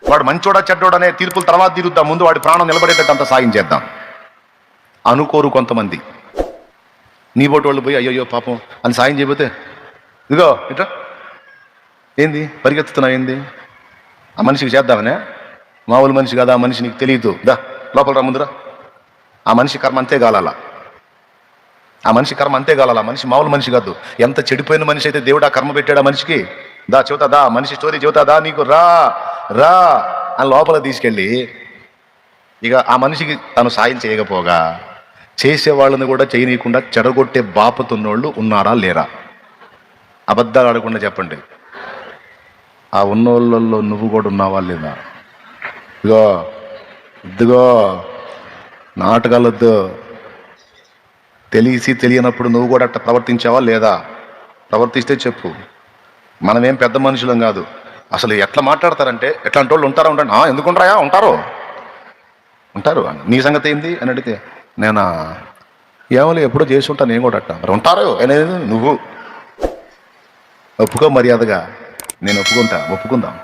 వాడు మంచోడా చెడ్డోడనే తీర్పుల తర్వాత తీరుద్దాం, ముందు వాడి ప్రాణం నిలబడేటట్టు అంత సాయం చేద్దాం అనుకోరు కొంతమంది. నీ బోటి వాళ్ళు పోయి అయ్యో పాపం అని సాయం చేయబోతే ఇదిగో ఇట్లా ఏంది పరిగెత్తుతున్నావు, ఏంది ఆ మనిషికి చేద్దామనే? మామూలు మనిషి కదా, ఆ మనిషి నీకు తెలియదు, దా లోపల రా ముందురా. ఆ మనిషి కర్మ అంతే గాలాల, ఆ మనిషి కర్మ అంతే గాలాల. మనిషి మామూలు మనిషి కాదు. ఎంత చెడిపోయిన మనిషి అయితే దేవుడు ఆ కర్మ పెట్టాడు ఆ మనిషికి. దా చెబుతా, దా మనిషి స్టోరీ చెబుతా, దా నీకు రా రా అని లోపల తీసుకెళ్ళి ఇక ఆ మనిషికి తను సాయం చేయకపోగా చేసేవాళ్ళని కూడా చేయనీయకుండా చెడగొట్టే బాపతున్నోళ్ళు ఉన్నారా లేరా? అబద్ధాలు ఆడకుండా చెప్పండి. ఆ ఉన్నోళ్ళల్లో నువ్వు కూడా ఉన్నావా లేదా? ఇదిగో ఇదిగో నాటకాలొద్దు. తెలిసి తెలియనప్పుడు నువ్వు కూడా అట్లా ప్రవర్తించావా లేదా? ప్రవర్తిస్తే చెప్పు. మనమేం పెద్ద మనుషులం కాదు. అసలు ఎట్లా మాట్లాడతారంటే ఎట్లాంటి వాళ్ళు ఉంటారా? ఉంటాను ఎందుకుంటారా? ఉంటారు. నీ సంగతి ఏంది అని అడిగితే నేను ఏమో ఎప్పుడో చేసి ఉంటాను నేను కూడా అట్ట. మరి ఉంటారు అనేది నువ్వు ఒప్పుకో మర్యాదగా. నేను ఒప్పుకుందాం.